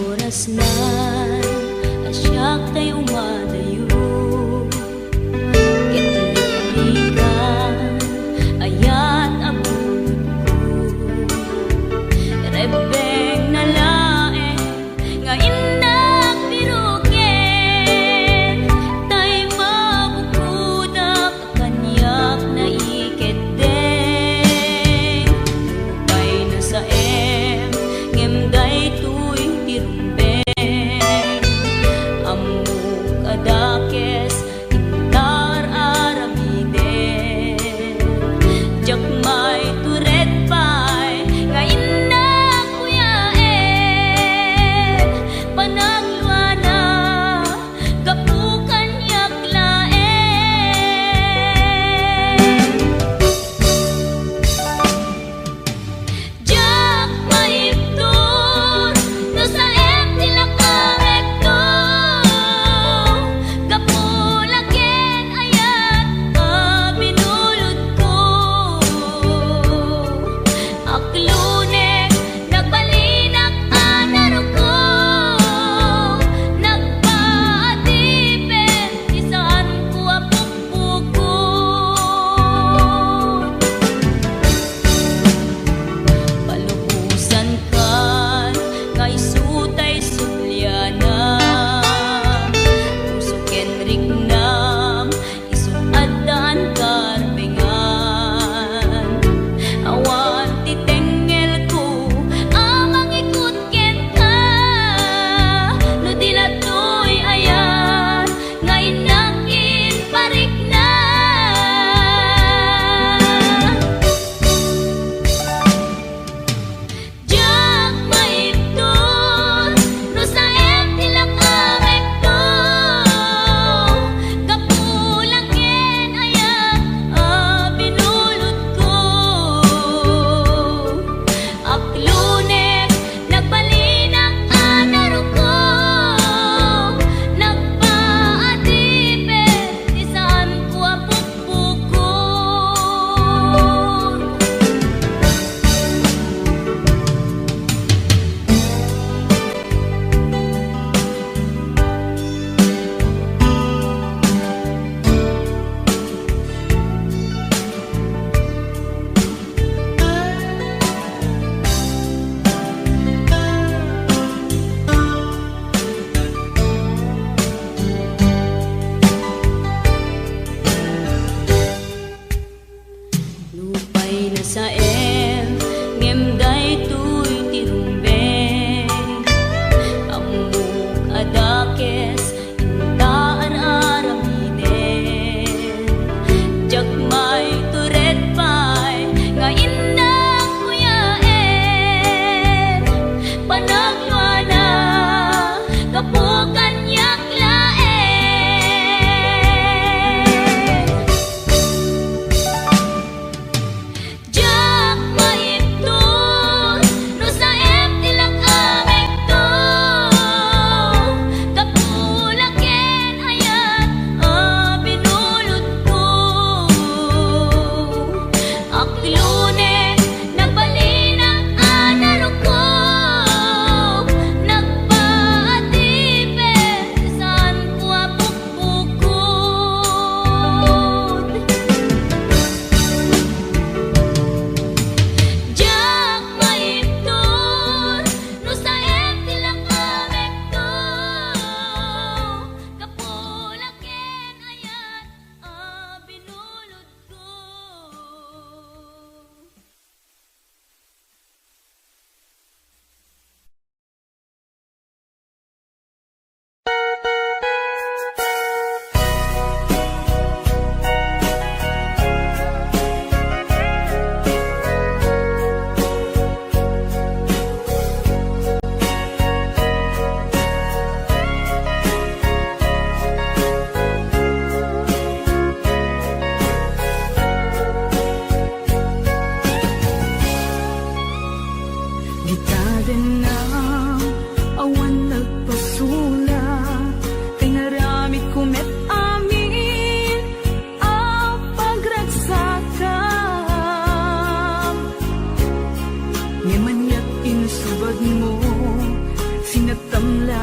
Oras na asyak tayo umadayo, kitalikan ayat abulod ko, rebeng na lae nga inak biruken, tay mabukudak kanyak na iketdeng, lupay na sa ngemday tuy tirumben amuk ada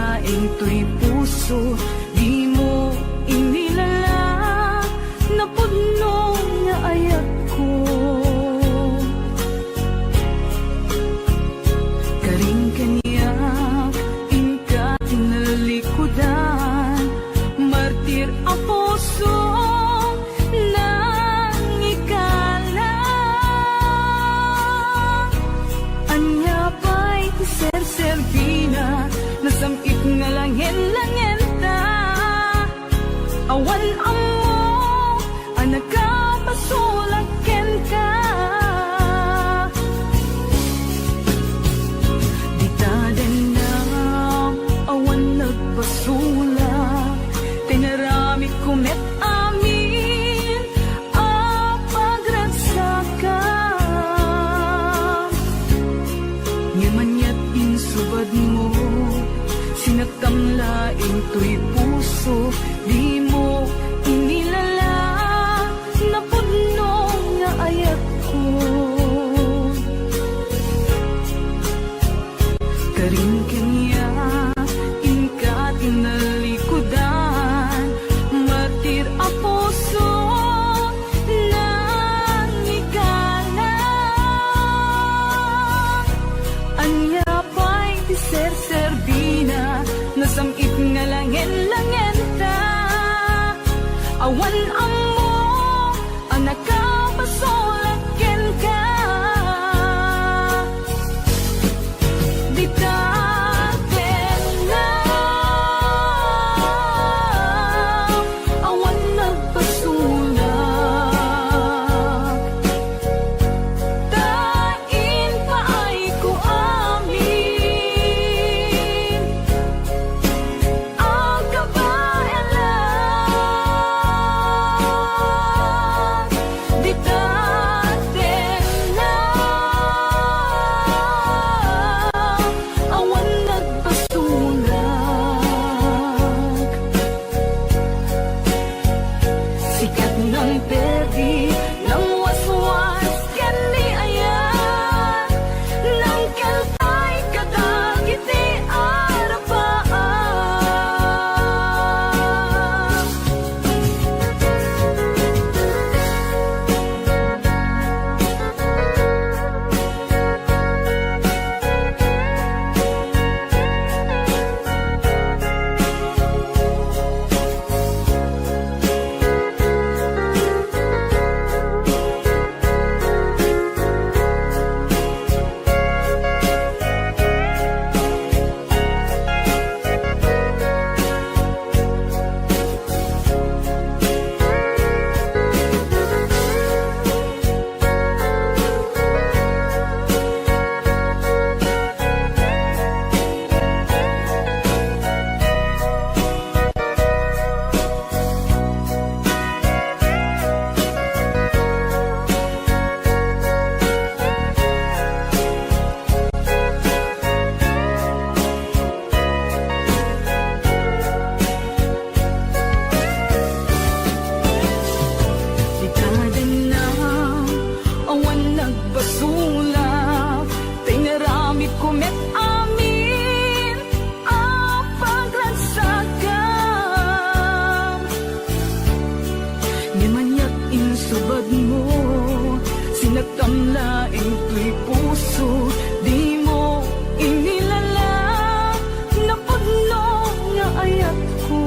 laing to'y puso, di mo inilala, napudno nga ayat ko. Karing kaniya, ingka tinalikudan, martir ang puso nang ikala. Anya pa'y ser-servina, nasamit nga langin-langin ta. Awan ang mo, anak ka, pasulakin ka. Di taden na, awan nagbasula, tinarami kumet amin, apagransakan. Ngamanyat insubad mo, sinagtamlaing to'y puso, di mo inilala, napudno nga ayat ko. Karing kanya, ingka tinalikudan, martir ang puso nang ikala. Anya pa'y ser-servina, nasamit nga langin-langin ta. Awan ang mo, anak ka, pasulakin ka. Di taten na, awan nagpasulak. Tain pa ay ko amin, ang kabaelan. Di taten na, awan nagpasulak. Sikat ng perdi, ng waswas, kani ayan, ng kalpay kadagiti arapaan. Di taden na, awan nagpasulak, tinarami kumet amin, apaglansakan. Ngamanyat insubad mo, sinagtamlaing to'y puso, di mo inilala, napudno nga ayat ko.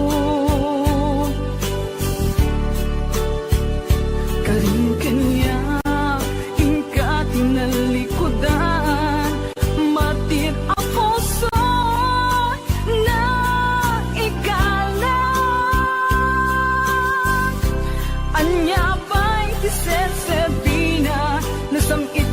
Karing kanya, ingka tinalikudan, martir ang puso na ikala. Anya pa'y ser-servina, nasamit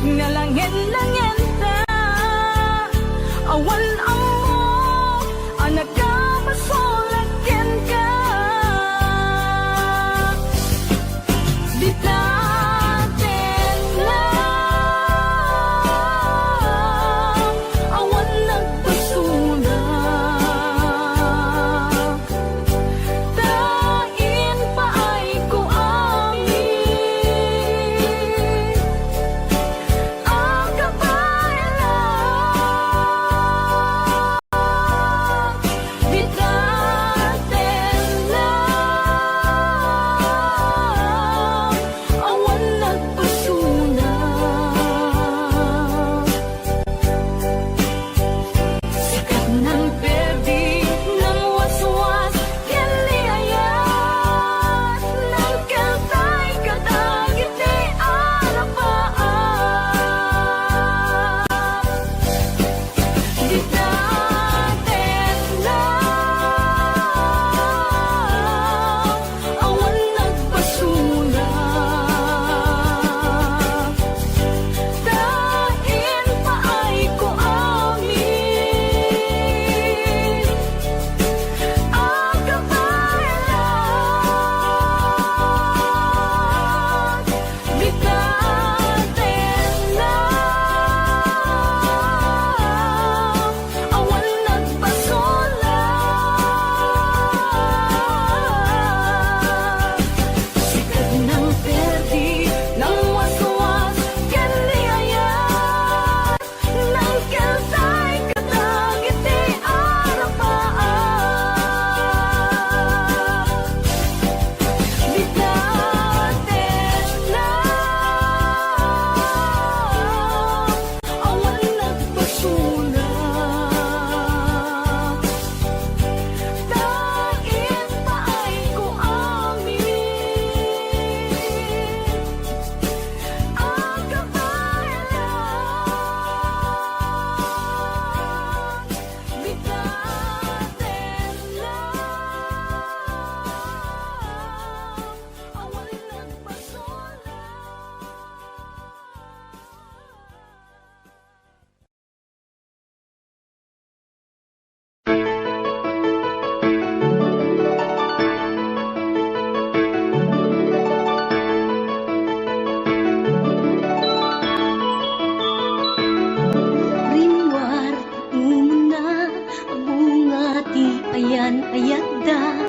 man ayadda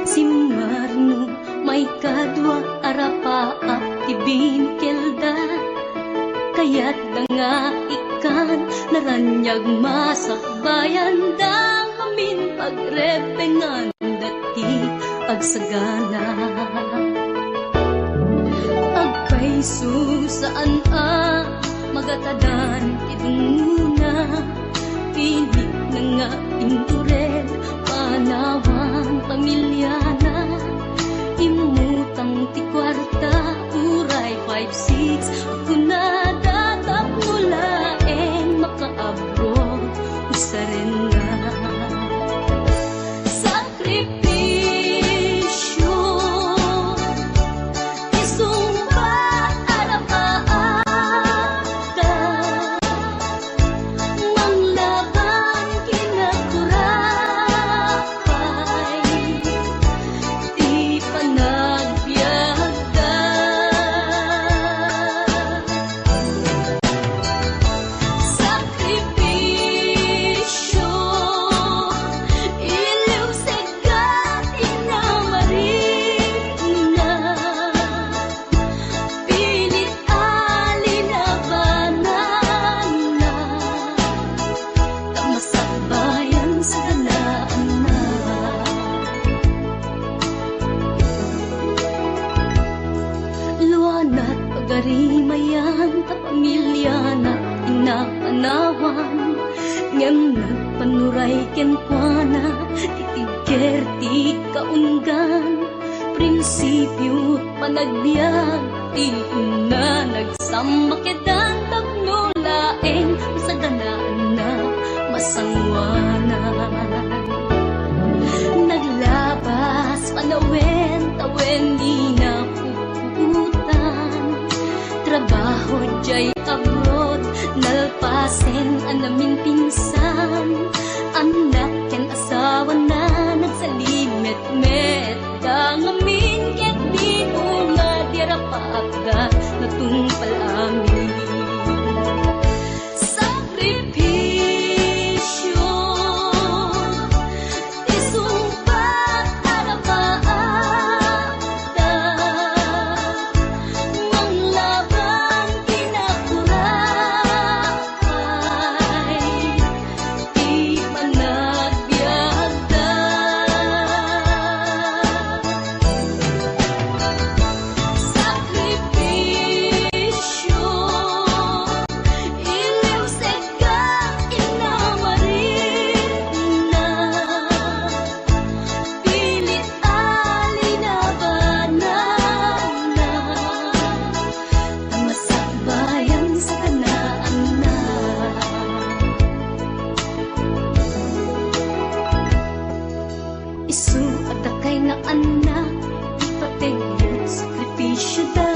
si Marno may kadwa arapa at tibinkelda kaya't nga ikan naranyag masakbayan da amin pagrepengan dati agsagana agpaiso saan magatadan idunguna pilit na nga indured panawang pamilyana imutang ti kwarta uray 5-6 ako na datap mulaeng makaabot usaren nga sakripisyo isumbat arapaata manglaban kinakurapay di panagbiagda sakripisyo iliw segat inamarin na pilit alinabanan na tamasakbayan sa ganaan na luwanat pagarimayan ta pamilya na inapanawan ngem nagpanuray kenkwana titigker ti kaunggan prinsipyo panagbiag ti na nagsamakedan tagnulaeng sa ganaan na masangwanan naglabas panawen tawen di na puputan trabaho jay abroad nalpasen anamin pinsan anak ken asawa na nagsalimet-met dangamin ket di nga dirapagda natungpal amin sakripisyo isumpat arapaata manglaban kinakurapay di panagbiagda sakripisyo iliw segat inamarin na pilit alinabanan na tamasakbayan sa kanaan na isu at akay nga anak ipatingin sakripisyo da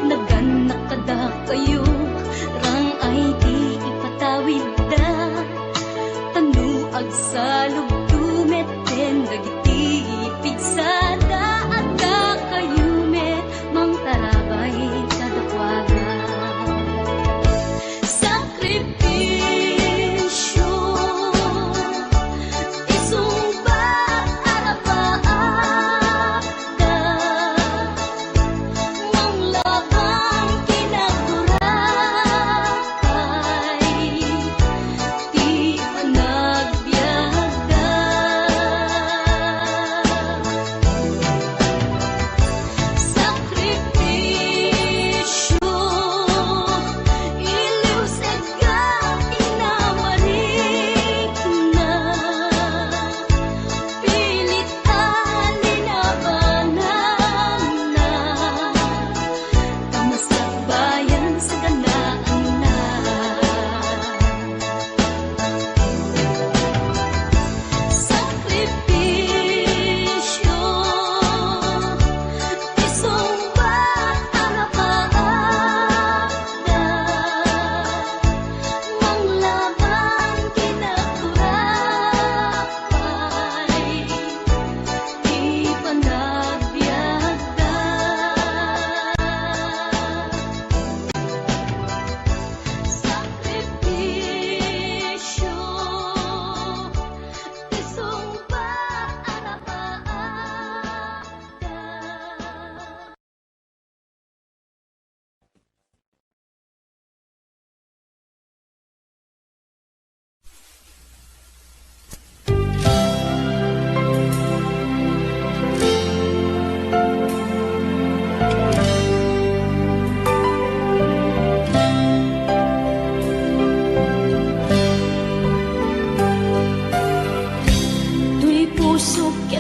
naganak kada kayo rang ay di ipatawid da tanuag sa lugdumet den dagiti pigsada at da kayo met mang tarabay kadakwaga sakripisyo isumbat arapaata manglaban kinakurapay di panagbiagda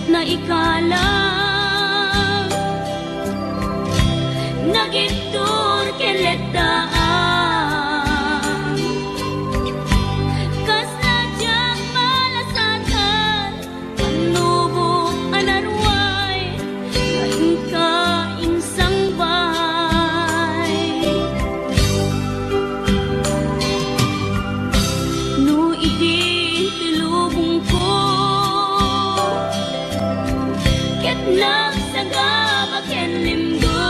na ikalang nagitur keletaan kas nadyang malasatan panubok anarway kain ka insang bahay no idi tilubong ko ket nagsagabak ken limgo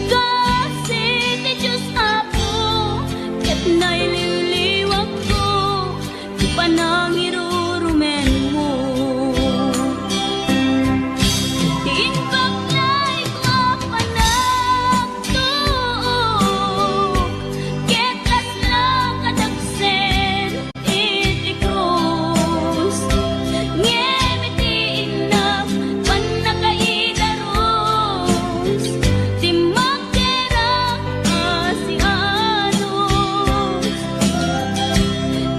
kasi ti Diyos Apo ket naililiwag ko ti panangirurumen mo ti inbaklay ko panagtuok ket kaslang kadagsen iti krus ngem iti inap panakaidaros ti magderang asianos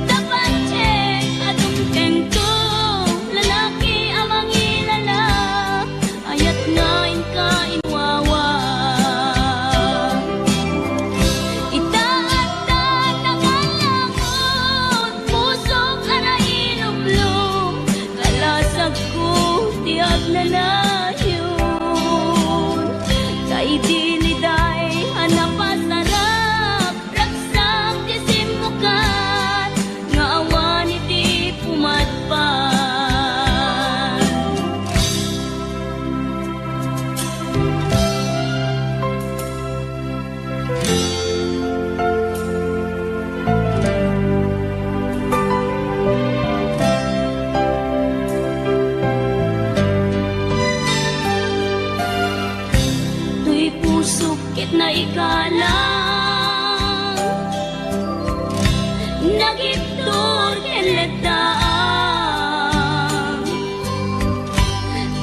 dapat check adung tengko lalaki amang ilala ayat ngain ka inwawa itaatan ang alangon pusok ana ilumlum kalasag ko tiag na layon kay diliday hanapasarap raksak ti simukan nga awan iti pumatpan tuy pusok ket na ikalang nagibtur ken letdaan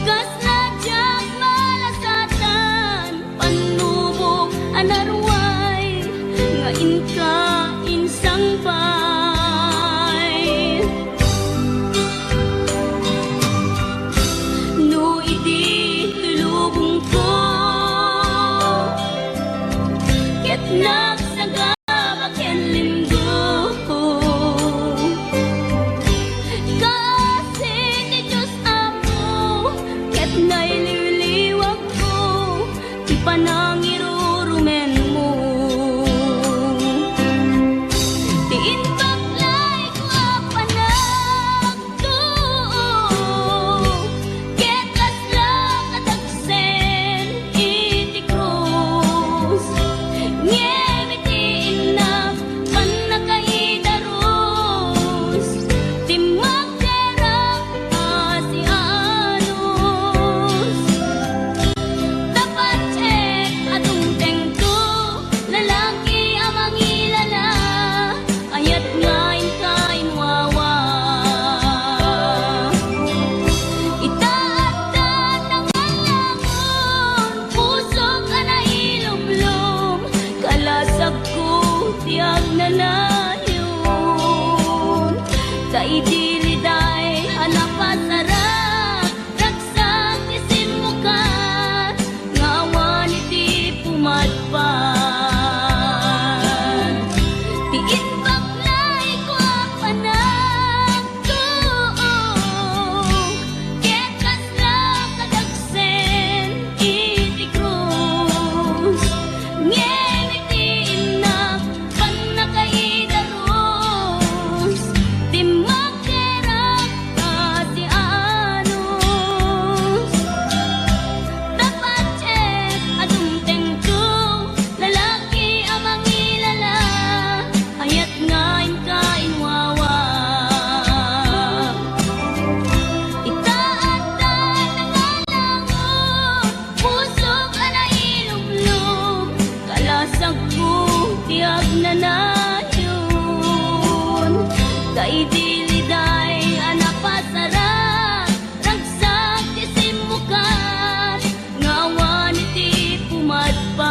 kas nadyang malasatan panubok anarway nga inka insang bay no idi tulubong ko ket nagsagabak ken limgo kasi ti Diyos Apo ket naililiwag ko ti panangirurumen mo ti inbaklay ko panagtuok ket kaslang kadagsen iti krus ngem iti inap panakaidaros ti magderang asianos dapat check adung tengko lalaki amang ilala ayat ngain ka inwawa itaatan ang alangon pusok ana ilumlum kalasag ko tiag na layon kay diliday hanapasarap raksak ti simukan nga awan iti pumatpan ti inbaklay ko panagtuok ket kaslang kadagsen iti krus ngem iti inap panakaidaros ti magderang asianos dapat check adung tengko lalaki amang ilala ayat ngain ka inwawa itaatan ang alangon pusok ana ilumlum kalasag ko tiag na layon kay diliday anapasarap raksak ti simukan nga awan iti pumatpan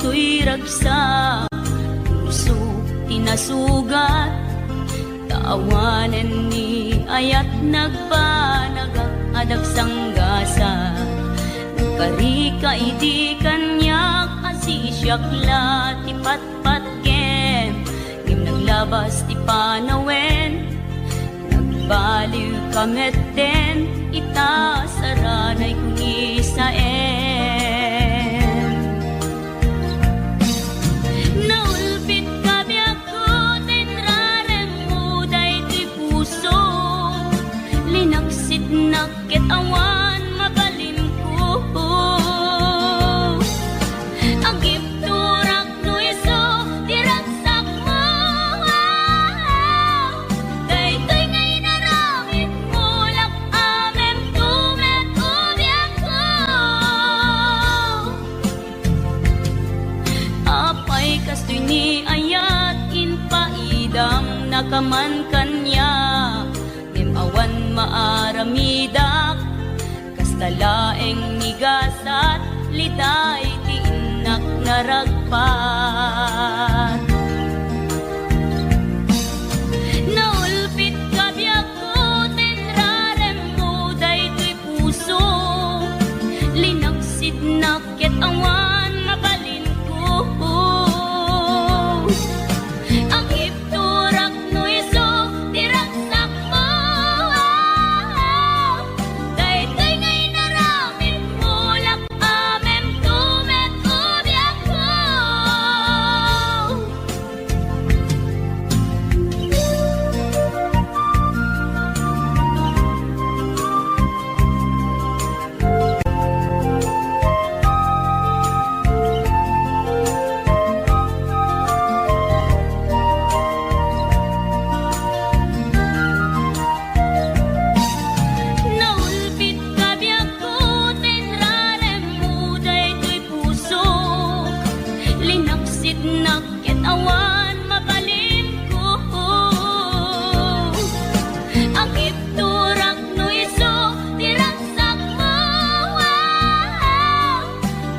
to'y ragsa, puso tinasugat, taawanan ni ayat nagpanagak adag sanggasa. Karika idi kanyak asisyak ti patpatken, ngim naglabas ti panawen, nagbaliw kamet den, ita saranay kung isaen. Naulpit kabiyak ko, tinrarem mo day ti puso, linaksit nakit awan mabalin ko. Agip turak no iso, diragsak mo, daytoy ngay naramit mo, lak amem tumet ubiyak ko. Apay kastoy ni ayat inpaidam nakaman kanya, awan maaramidak, kastalaeng nigasat, litay ti inak naragpat. Naulpit kabiyak ko, tinrarem mo daytoy puso, linaksid nakit awan mabalin ko. Ang ipturak no iso, diragsak mo, daytoy ngay naramit mo, lak amem tumet ubiyak ko. Naulpit kabiyak ko, tinrarem mo daytoy puso, linaksid nakit awan mabalin ko. Ang ipturak no iso, diragsak mo,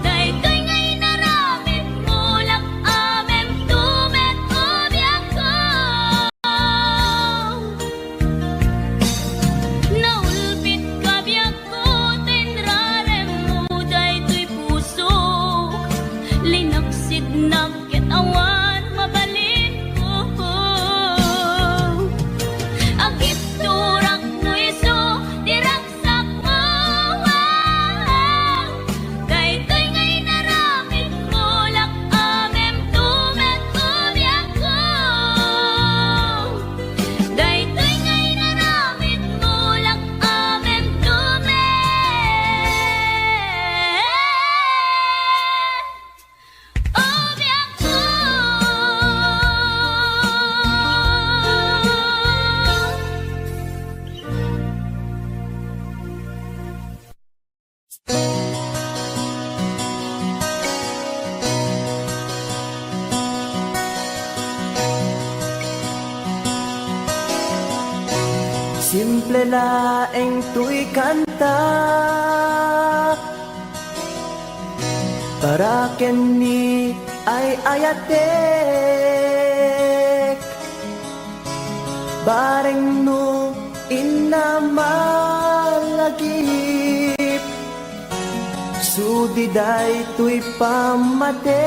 daytoy ngay naramit mo, lak amem tumet ubiyak ko. Naulpit kabiyak ko, tinrarem mo daytoy puso, linaksid nakit awan mabalin ko. Agip turak no iso, diragsak mo, daytoy ngay naramit mo, lak amem tumet ubiyak ko. Daytoy ngay naramit mo, lak amem tumet ubiyak ko. Simple laeng tuy kanta, para kenni ay ayatek, bareng no inamalagip, sudiday tuy pamateg.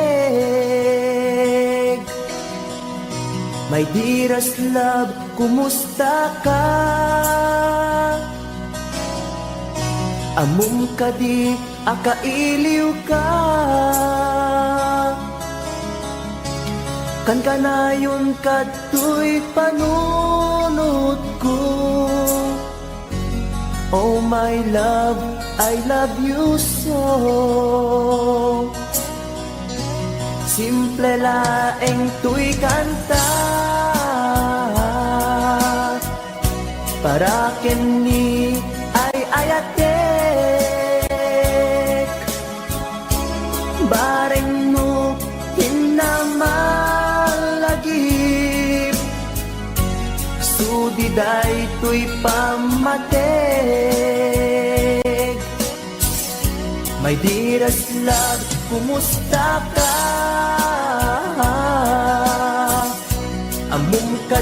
My dearest love, kumusta ka? Amum ka di, akailiw ka. Kan kanayon kato'y panunod ko. Oh my love, I love you so. Simple laeng tuy kanta, para kenni ay ayatek, bareng mo hinamalagip, sudiday tuy pamateg. My dearest love, kumusta ka?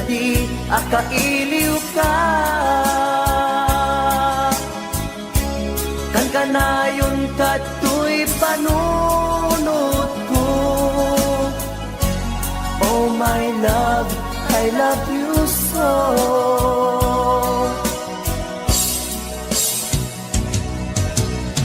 kadi akailiw ka. Kan kanayon kato'y panunod ko. Oh my love, I love you so.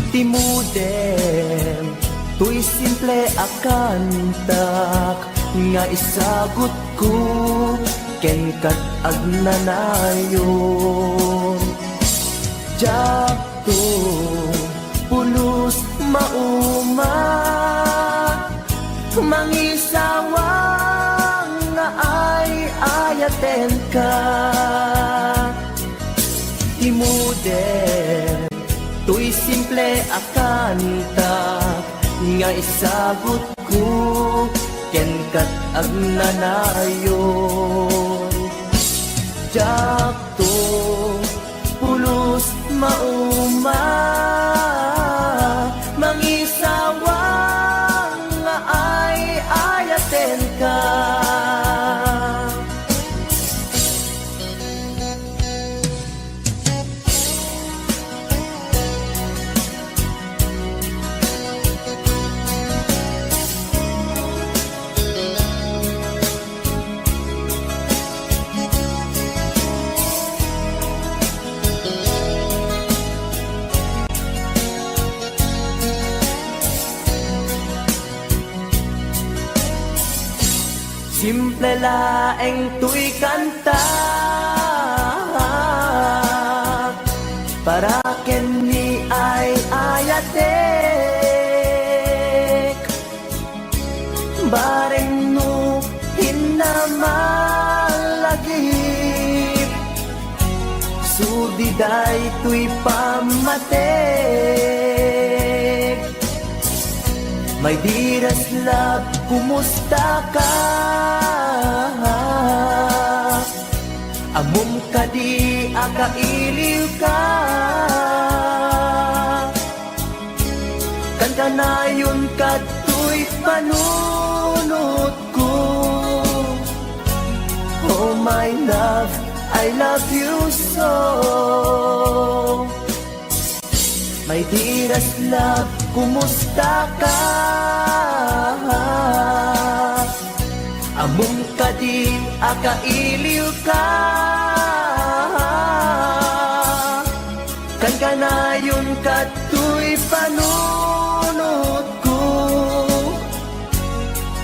Timudem, tuy simple akantak, nga isagot ko, ken kat agnanayon. Jakto, pulos mauma, mangisawang nga ay ayaten ka. Timudem, tuy simple akantak, nga isagot ko, ken kat agnanayon. Jakto, pulos mauma, mangisawang nga ay ayaten ka. Simple laeng tuy kanta, para ken ni ay ayatek. Bareng no hinamalagip, sudiday tuy pamatek. My dearest love, kumusta ka? Amom ka di akailiw ka. Kan kanayon kato'y panunod ko. Oh my love, I love you so. My dearest love, kumusta ka? Among kadi akailiw ka. Kan kanayon kato'y panunod ko.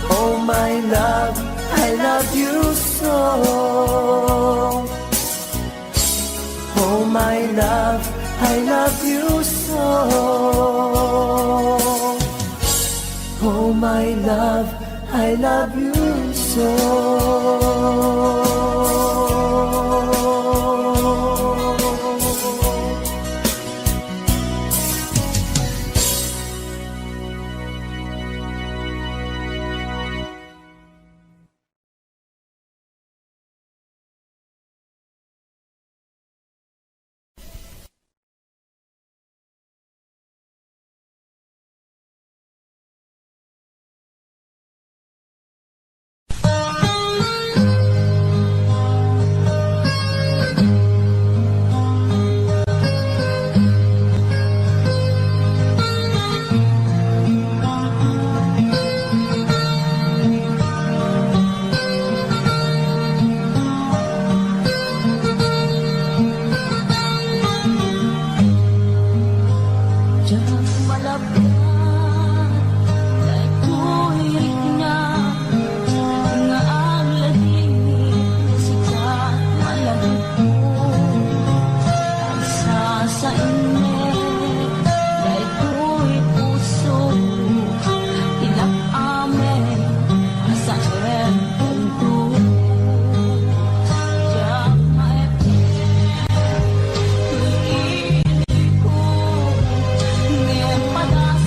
Oh my love, I love you so. Oh my love, I love you so. Oh my love, I love you so.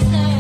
Say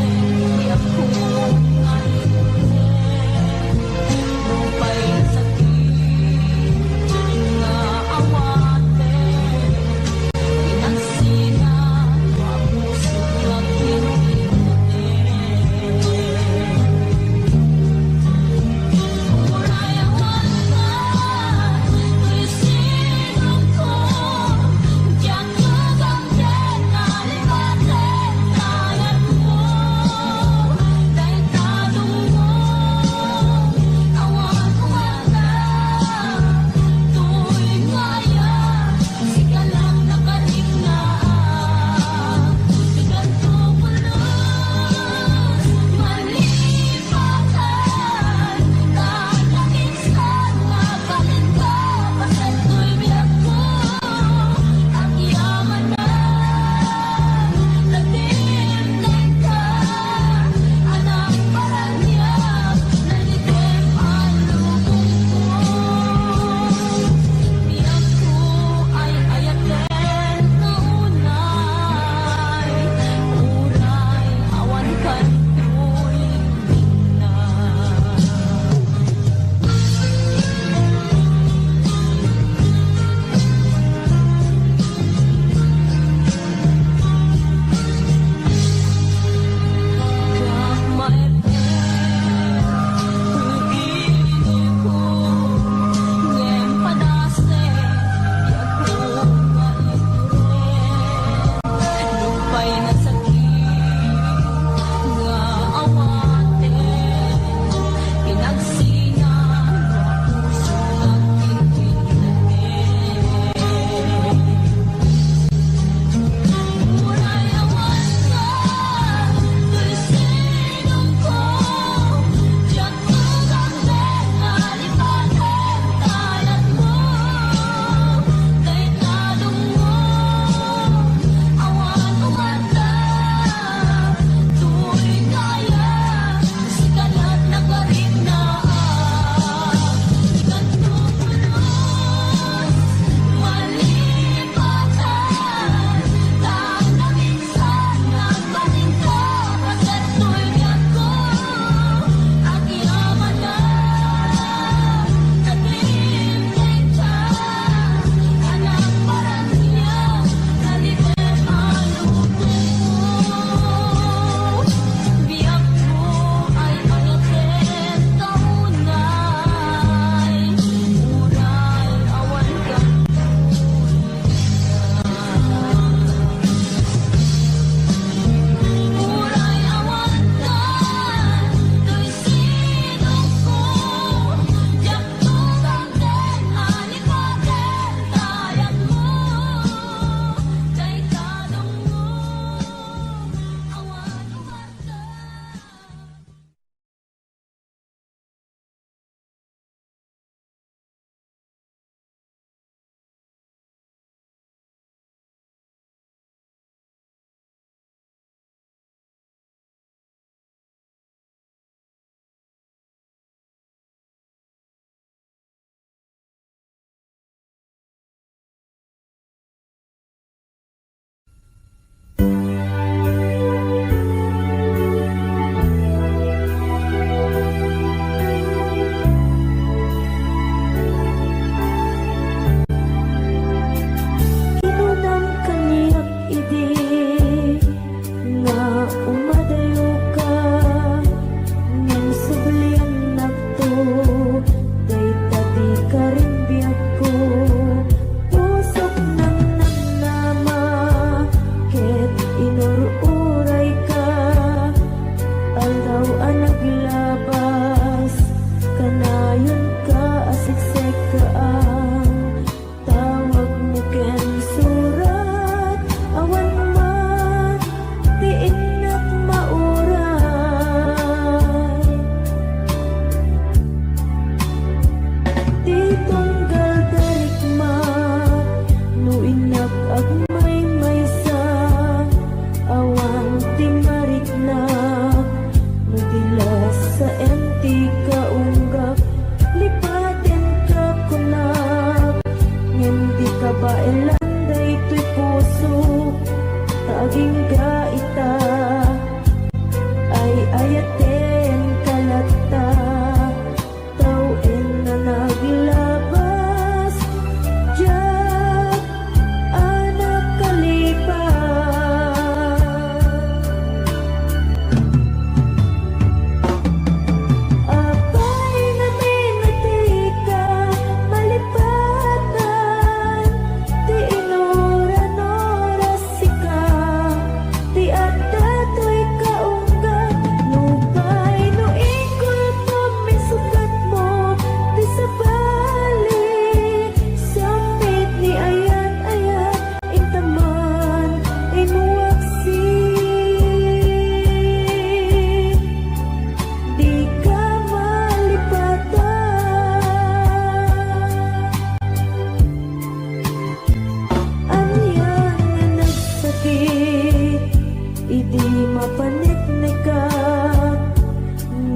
Idi mapanitnikak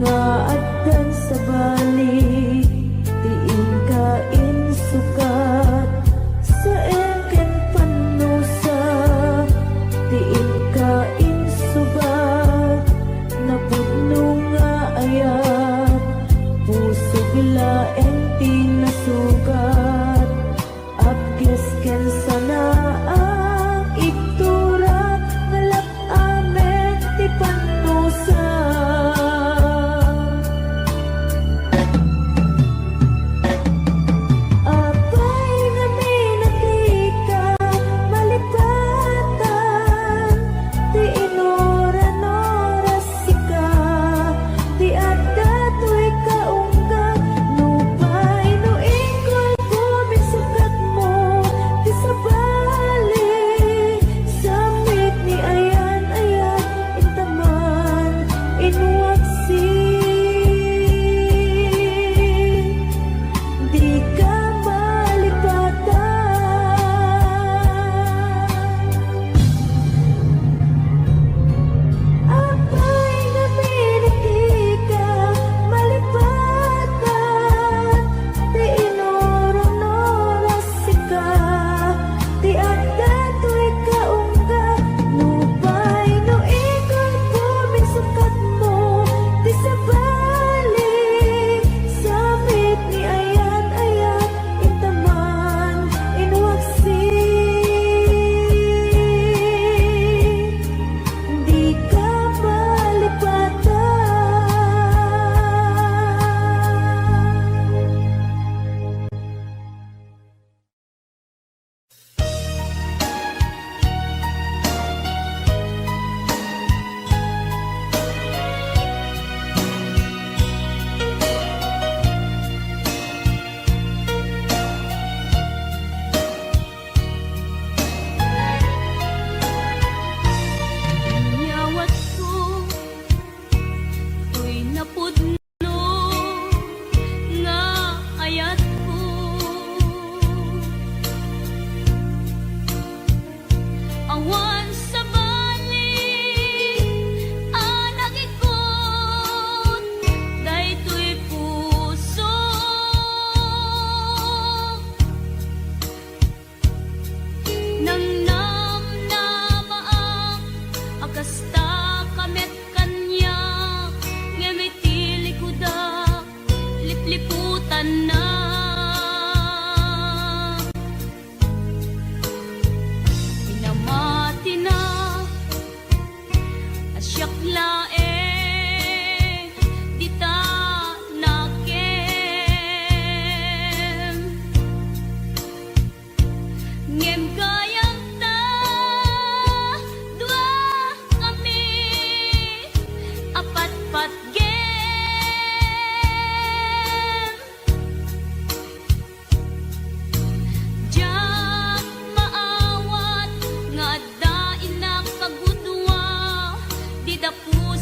nga addan sa balik, tiin ka insukat sa engken panusa, tiin ka insubat napudno nga ayat, puso gilaeng tinasugat, apkes ken sana ang iktura ngalap amen ti panusa. Apay nga minakita malipatan, ti inoran-oras sika, ti adda to'y kaunggat, nupay no ingkol kumisukat mo, ti sabali, samit ni ayan-ayan, intaman, inwagsin, di ka malipatan. Apay nga pinakika malipatan, ti inoron-oras sika, ti adda to'y kaunggat, nupay no ikot kumisukat mo, ti sabali, samit ni ayan-ayan, intaman, inwagsin, di ka Nyawat ko, to'y napudno nga ayat ko. Awan sa balik, anak ikot, daytoy puso. Nang namnamaak, akasta kamet kanya, ngemitili kuda, lipliputan na. Minamati na, asyak laeng, di ta nakem. Ngem kayang ta, dua kami, apat-pat gem. Diyak maawat, nga dain na kagudwa, di dapur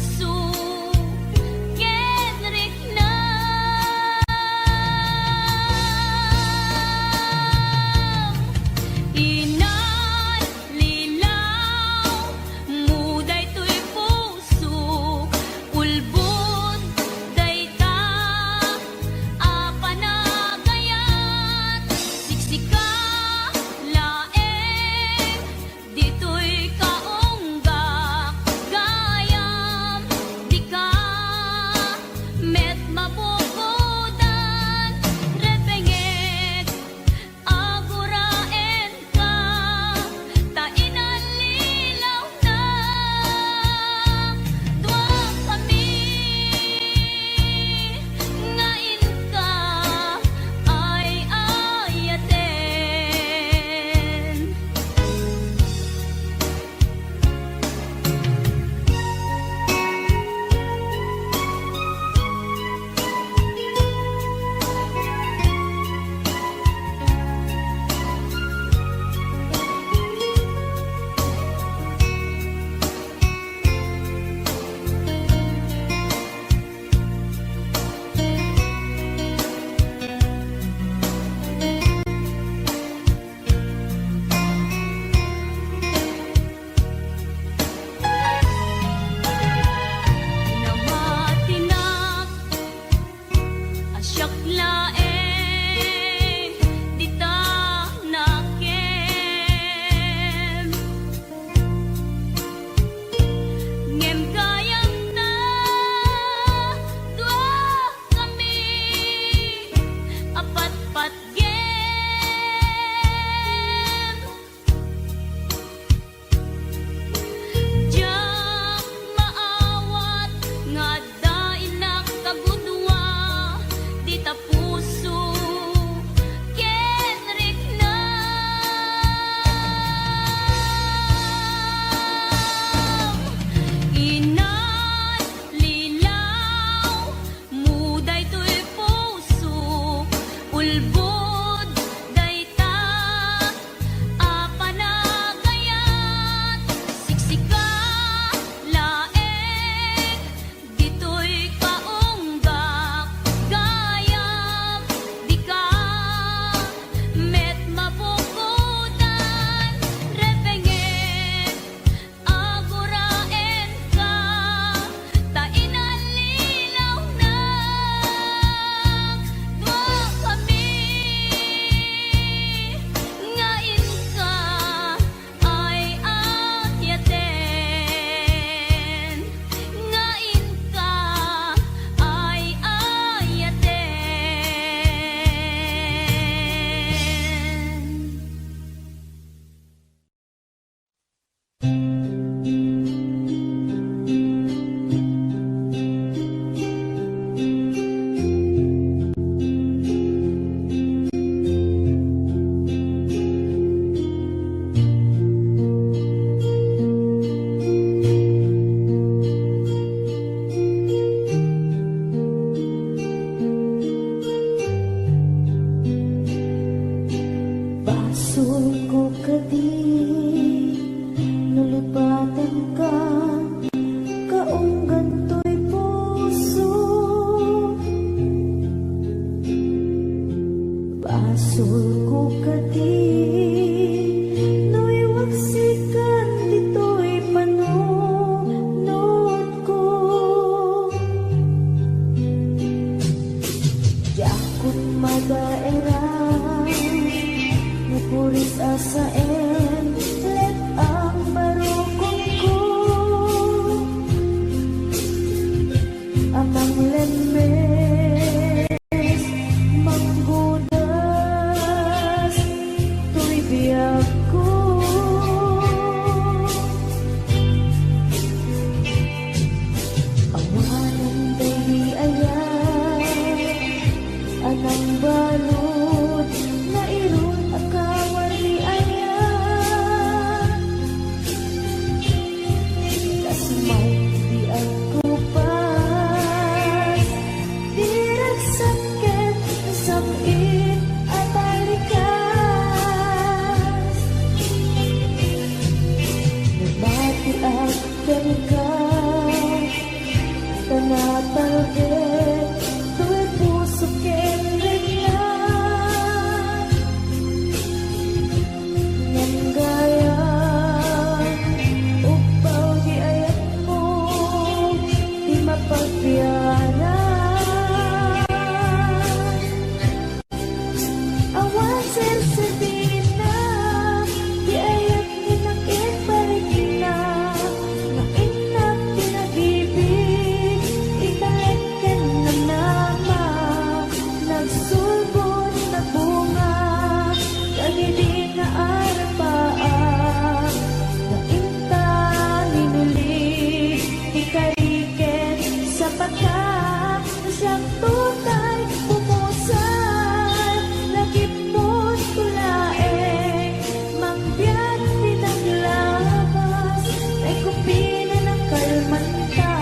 kalmanta,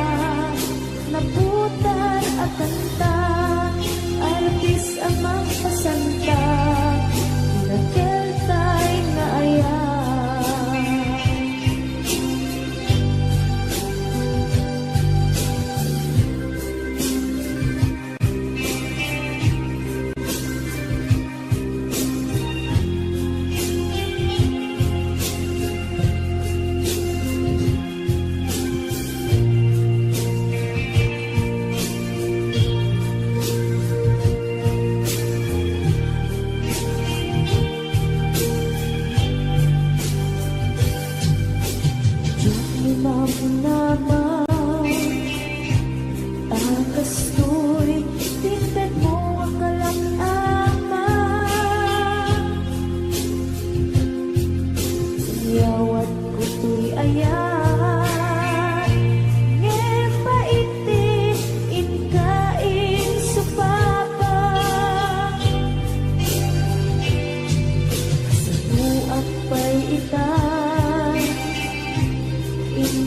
naputan at kanta, artis ang magpasanta, nakeltay na ayan. Naman, akastoy, tingtad mo ang kalak-ama. Siyawat ko to'y ayan, ngepaiti, inkain supapa. Sa buak pa'y itan,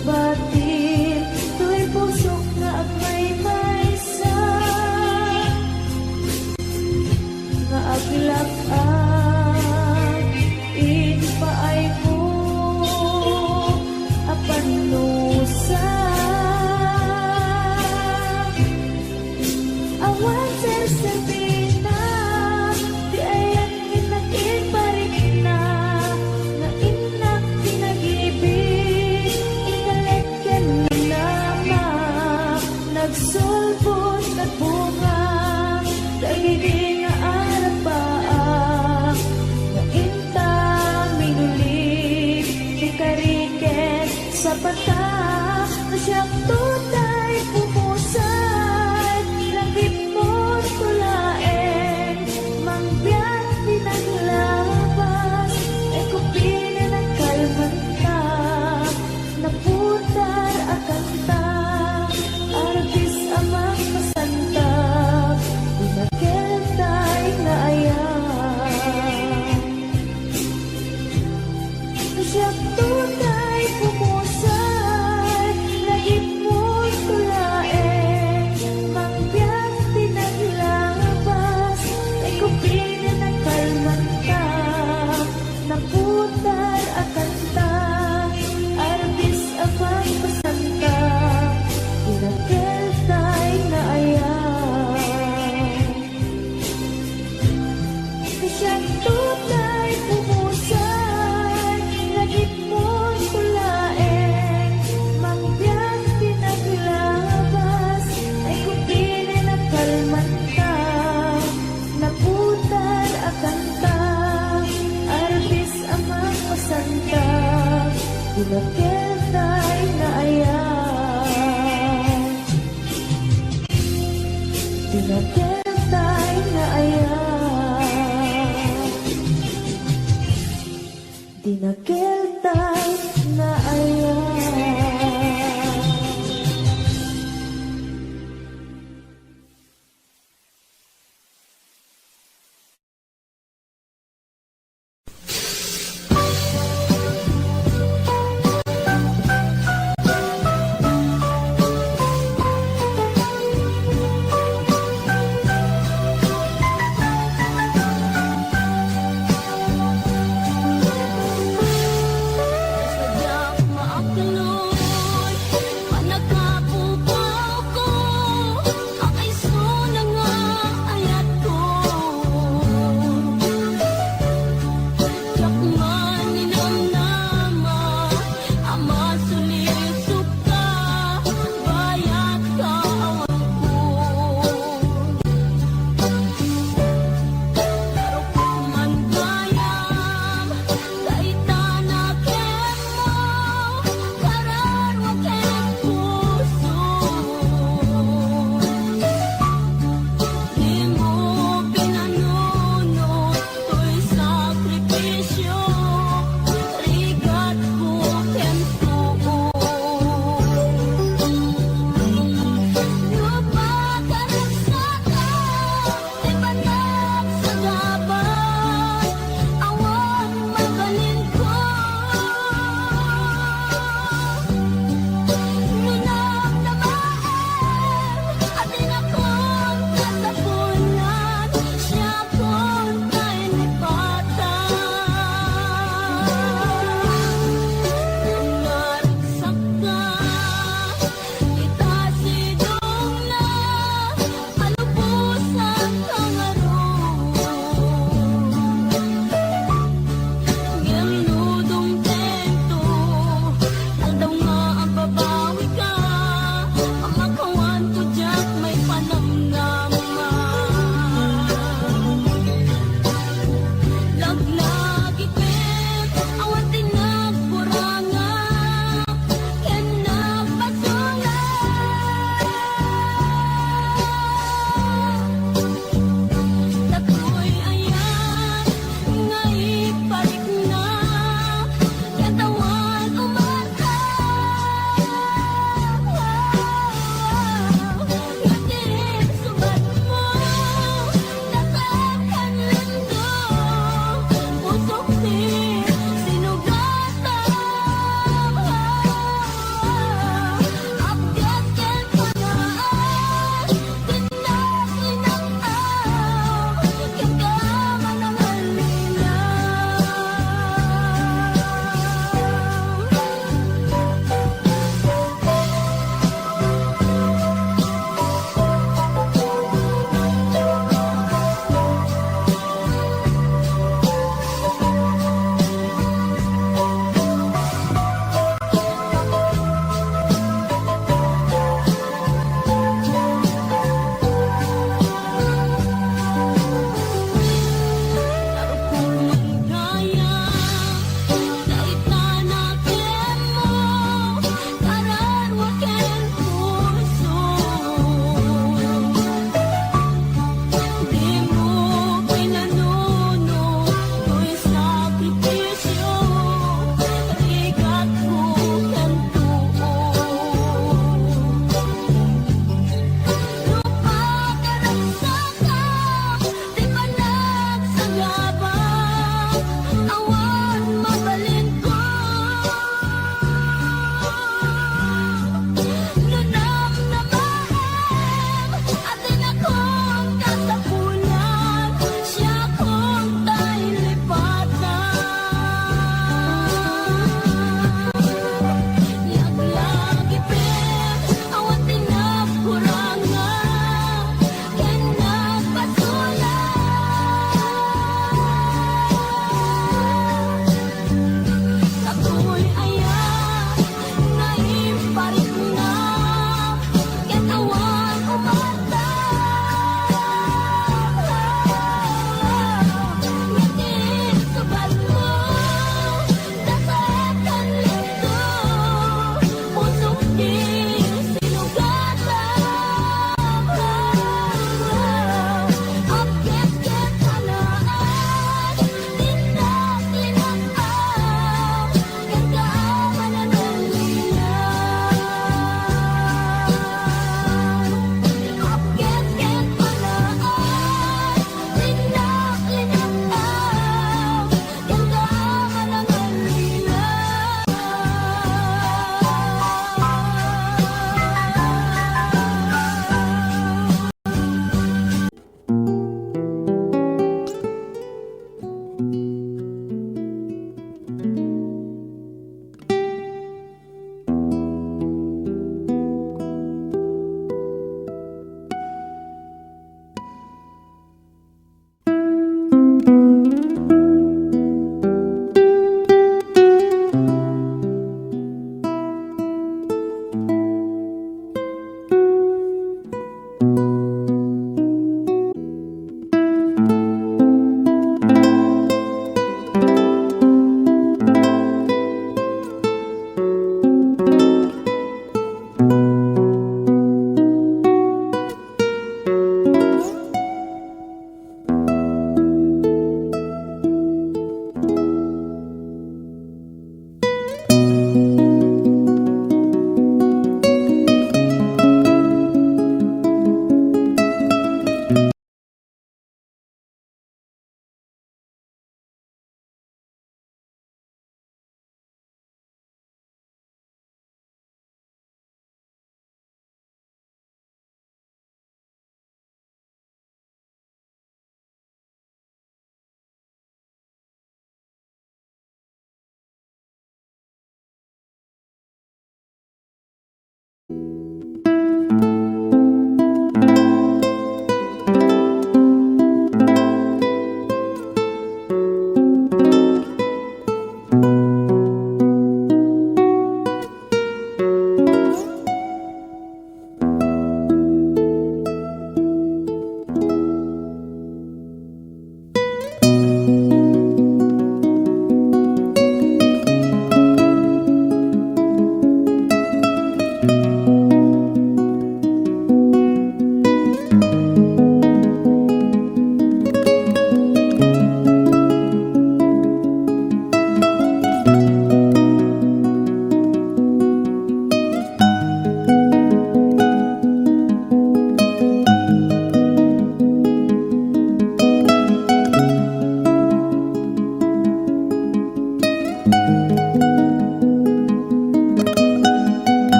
batin, to'y pusok na at may maysa, nga aglak-an, inpaay ko, apanusa. Awan sersepina, di ayan inakin parik na, nga inak pinag-ibig.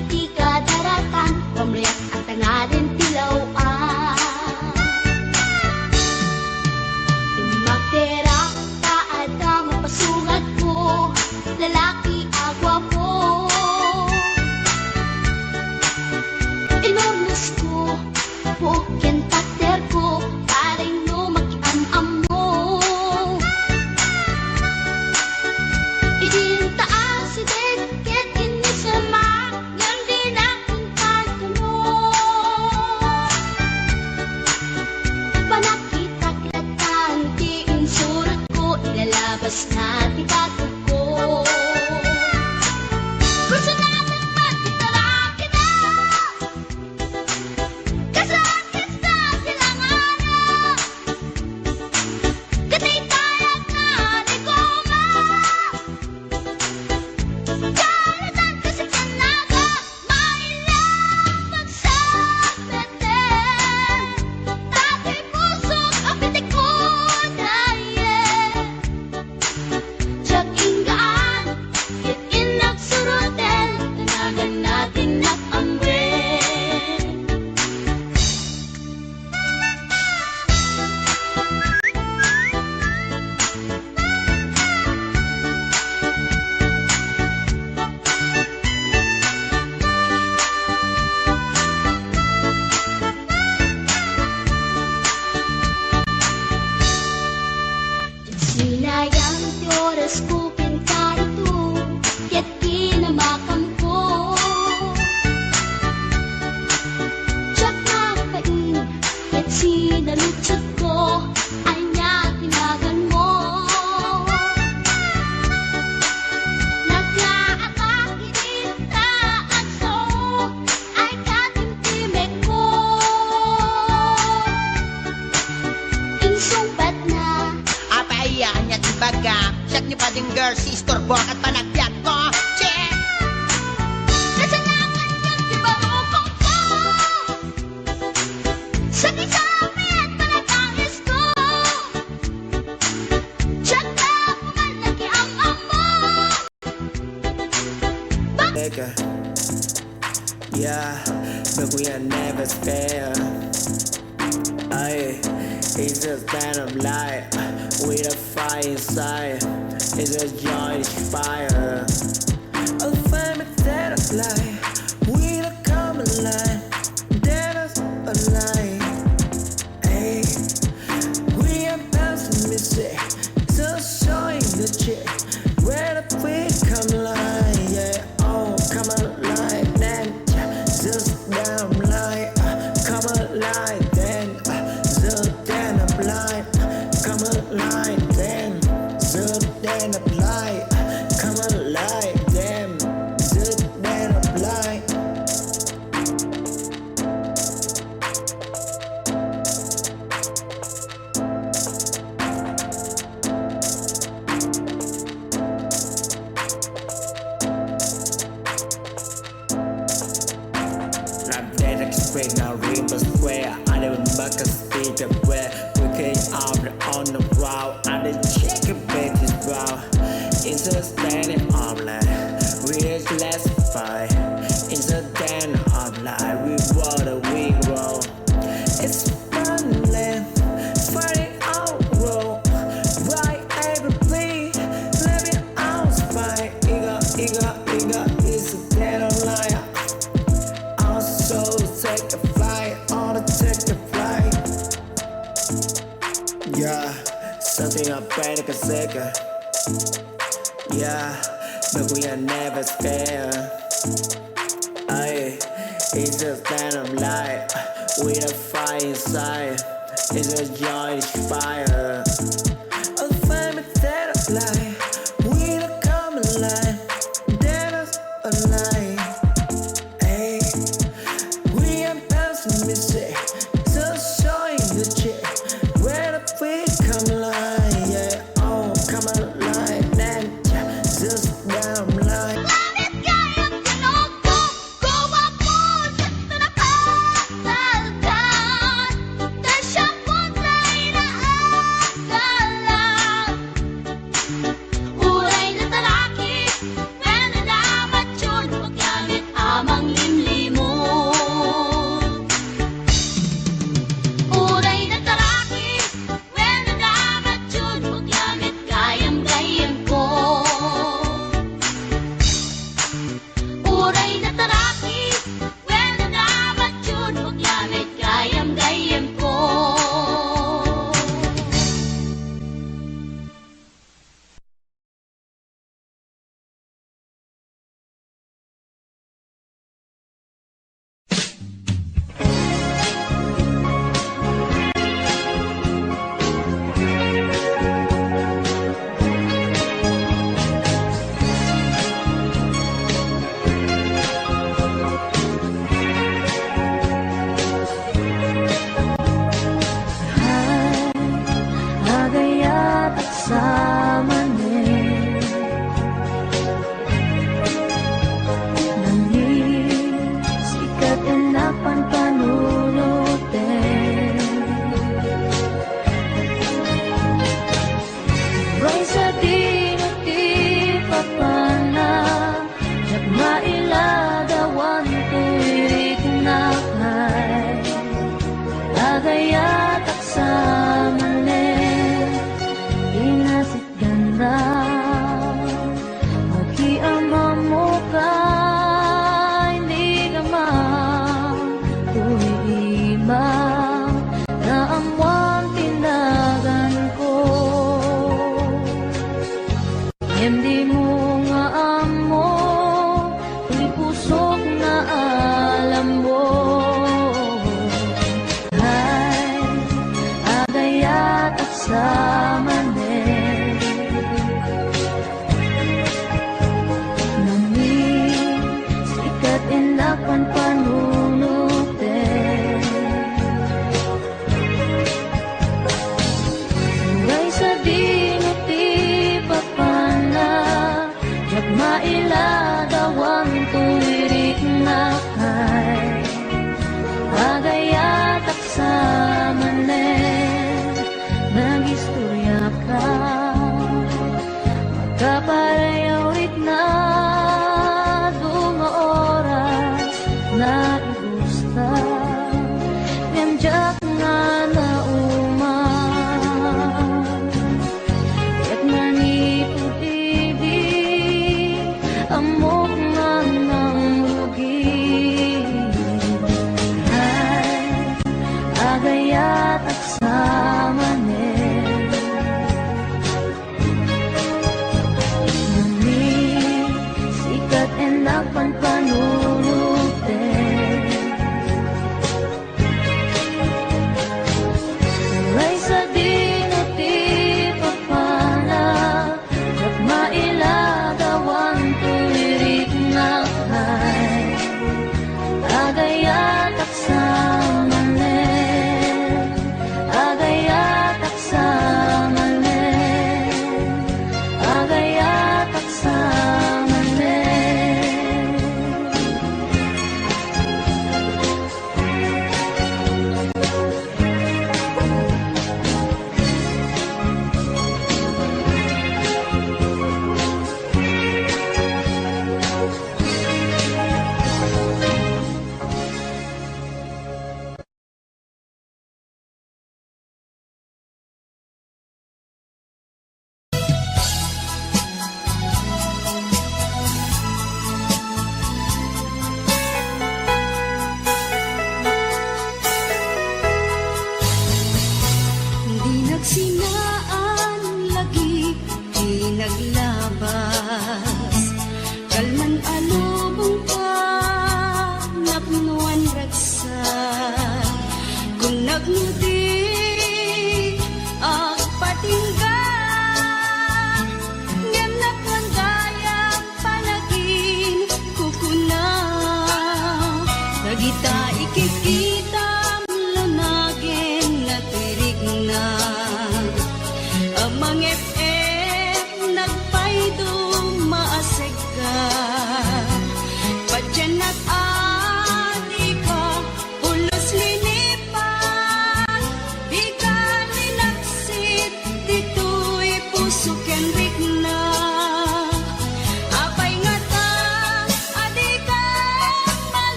iti kadaratan, pamriat at tangarin tilawan. Magtera ka at mapasugat ko, lalaki agwa po. Inunas ko, pukyan tater ko, paring no mag-anam mo. Idin taas si Deket, inisama, yan din aking pagkuno. Panakita klatan, di insurat ko, ilalabas na tigatog ko. Gusto natin magkitara kita, kasakit sa silanganan. Katay-tayag na di ko ma, kalatan kasi kanaga, mailang magsabeten. Tatay pusok, apitik ko daye. Tiyag inggaan, yat inagsuroten, tanagan natin nakambe. Sinayang ti oras ko pinkarito, yat kinamakam ko. Tsak nagpain, yat sinalutsot ko, ay niya tinagan mo. Nagkaatak inita at so, ay katimtimek ko. Insumpat na, Apaiyan niya tibaga, siyak ni pading girl, sister, buwak at panagbiat ko. Check! kasalanan yung tibarukong ko. Sabi-sabi at panagangis ko. Tsak na pumalaki ang amo. Nigga, yeah, but we are never scared. Aye, it's just that I'm light with a fire inside. It's a joy, it's fire. A family that I lie with a common line. That is a lie. Hey, we are pessimistic, so showing the chick where the freak come line. Yeah, oh, come alive then, just damn lie. Come alive then, just damn lie. Come alive then, just damn lie. Come alive then, just damn lie. I'm dead explain now river square. I live in Buckers Street where we came out on the road. I didn't check a bitch's brow. It's a standing arm line. We're classified. It's a den of life. We water, we grow. It's fun land. Fighting out road. Right every living out spy. Ega, it's a dead of liar. Also take a flight, on the take a flight. Yeah, something I better consider. Yeah, but we are never scared. Aye, it's just that I'm light with a fire inside. It's a joy, it's fire. A family that I lie with a common line. That is a lie. Hey, we are pessimistic, so showing the chick where the freak come line. Yeah, oh, come alive then, just damn lie. Langit kayang tinuto, gawa po sa pinakatalagan. Dahil siya po tayo na akala.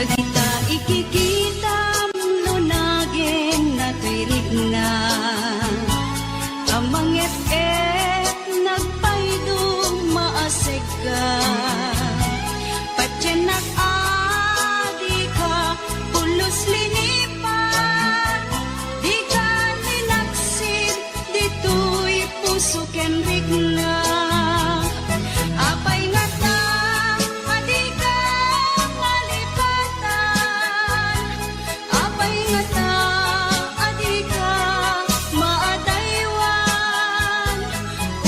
Dagita ikikita lunagin na tuirig na amang nagpaydong maasig ka patyanak adi ka pulos linipan di ka linaksid dito'y puso ken rigna apay nga ta adi ka malipatan apay nga ta adi ka maadaywan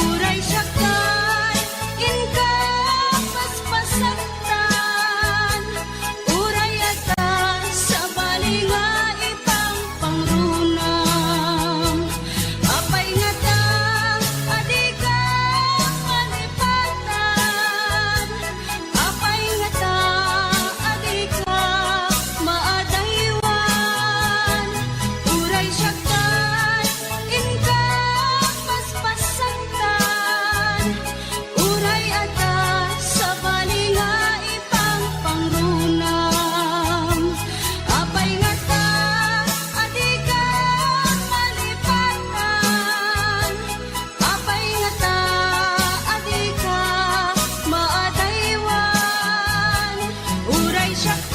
uray syaktan inka paspasaktan uray ata sa balinga ipang pangrunam apay nga ta adi ka malipatan apay nga ta adi ka maadaywan uray syaktan inka paspasaktan uray ata sa balinga ipang pangrunam apay nga ta adi ka malipatan apay nga ta adi ka maadaywan uray syaktan